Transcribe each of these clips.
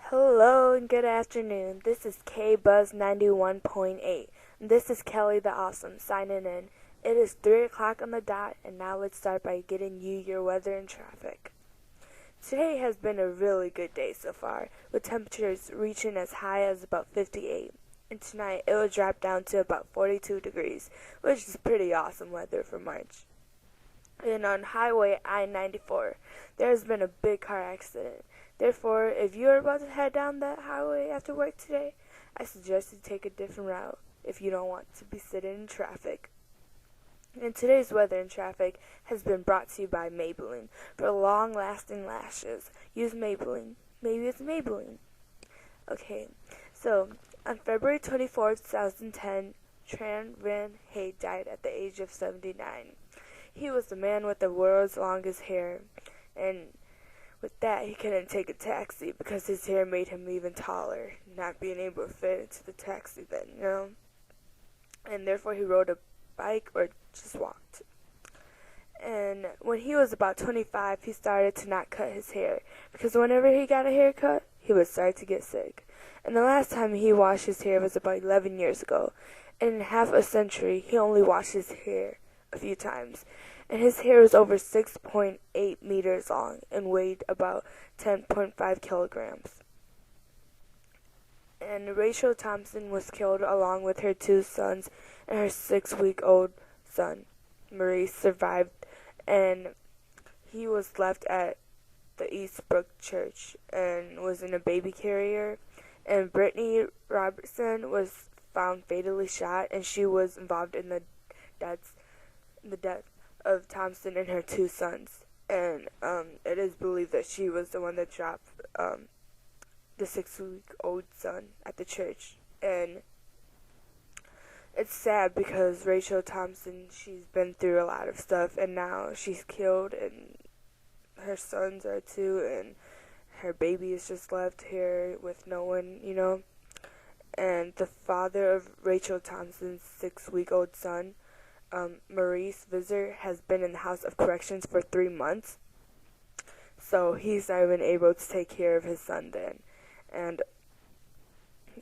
Hello and good afternoon. This is K Buzz 91.8. And this is Kelly the Awesome signing in. It is 3 o'clock on the dot, and now let's start by getting you your weather and traffic. Today has been a really good day so far, with temperatures reaching as high as about 58. And tonight it will drop down to about 42 degrees, which is pretty awesome weather for March. And on Highway I-94, there has been a big car accident. Therefore, if you are about to head down that highway after work today, I suggest you take a different route if you don't want to be sitting in traffic. And today's weather and traffic has been brought to you by Maybelline. For long-lasting lashes, use Maybelline. Maybe it's Maybelline. Okay, so on February 24th, 2010, Tran Van Hay died at the age of 79. He was the man with the world's longest hair, and with that, he couldn't take a taxi because his hair made him even taller, not being able to fit into the taxi then. And therefore he rode a bike or just walked. And when he was about 25, he started to not cut his hair because whenever he got a haircut, he would start to get sick. And the last time he washed his hair was about 11 years ago. And in half a century, he only washed his hair a few times. And his hair was over 6.8 meters long and weighed about 10.5 kilograms. And Rachel Thompson was killed along with her 2 sons, and her 6-week-old son, Maurice, survived, and he was left at the Eastbrook Church and was in a baby carrier. And Brittany Robertson was found fatally shot, and she was involved in the death of Thompson and her 2 sons. And it is believed that she was the one that dropped the 6-week-old son at the church. And it's sad because Rachel Thompson, she's been through a lot of stuff, and now she's killed, and her sons are too, and her baby is just left here with no one. And the father of Rachel Thompson's 6-week-old son, Maurice Visser, has been in the House of Corrections for 3 months, so he's not even able to take care of his son then. And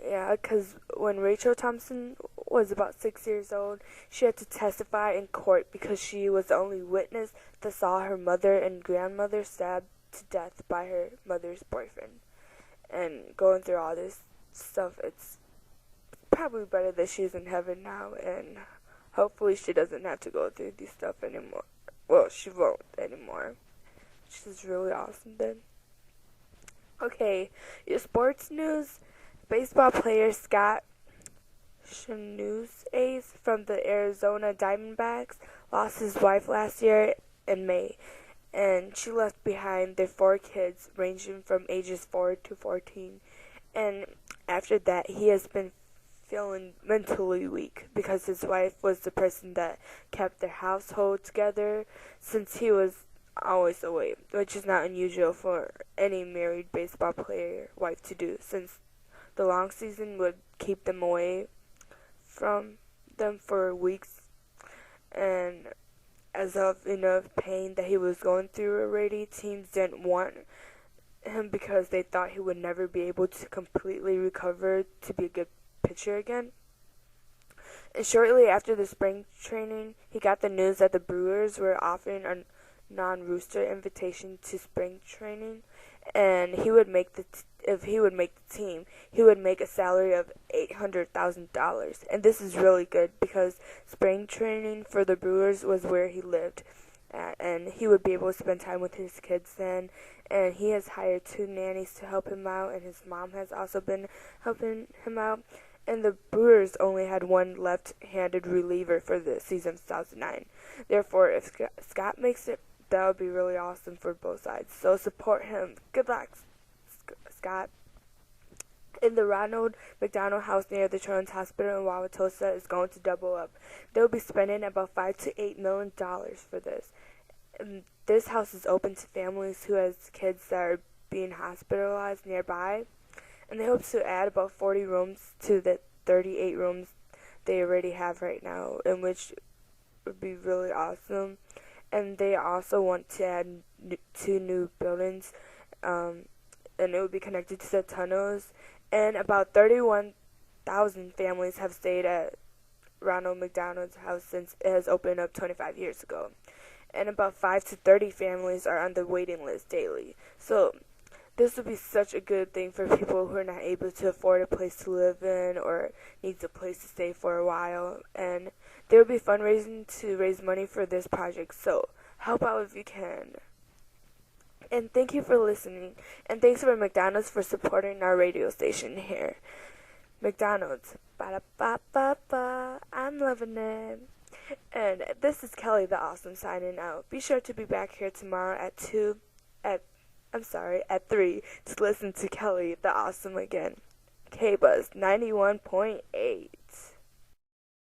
yeah, because when Rachel Thompson was about 6 years old, she had to testify in court because she was the only witness that saw her mother and grandmother stabbed to death by her mother's boyfriend. And going through all this stuff, it's probably better that she's in heaven now, and hopefully she doesn't have to go through this stuff anymore. Well, she won't anymore, which is really awesome then. Okay, your sports news. Baseball player Scott Schneuzes from the Arizona Diamondbacks lost his wife last year in May, and she left behind their 4 kids ranging from ages 4 to 14. And after that, he has been feeling mentally weak because his wife was the person that kept their household together since he was always away, which is not unusual for any married baseball player wife to do, since the long season would keep them away from them for weeks. And as of enough pain that he was going through already, teams didn't want him because they thought he would never be able to completely recover to be a good pitcher again. And shortly after the spring training, he got the news that the Brewers were offering a non-rooster invitation to spring training, and if he would make the team, he would make a salary of $800,000. And this is really good because spring training for the Brewers was where he lived at, and he would be able to spend time with his kids then. And he has hired 2 nannies to help him out, and his mom has also been helping him out. And the Brewers only had 1 left-handed reliever for the season 2009. Therefore, if Scott makes it, that would be really awesome for both sides. So support him. Good luck, Scott. And the Ronald McDonald house near the Children's Hospital in Wauwatosa is going to double up. They'll be spending about $5 to $8 million for this. And this house is open to families who has kids that are being hospitalized nearby. And they hope to add about 40 rooms to the 38 rooms they already have right now, in which would be really awesome. And they also want to add 2 new buildings and it will be connected to the tunnels. And about 31,000 families have stayed at Ronald McDonald's house since it has opened up 25 years ago. And about 5 to 30 families are on the waiting list daily. So this would be such a good thing for people who are not able to afford a place to live in or needs a place to stay for a while. And there will be fundraising to raise money for this project, so help out if you can. And thank you for listening. And thanks for McDonald's for supporting our radio station here. McDonald's. Ba-da-ba-ba-ba. I'm loving it. And this is Kelly the Awesome signing out. Be sure to be back here tomorrow at 3 to listen to Kelly the Awesome again. K-Buzz 91.8.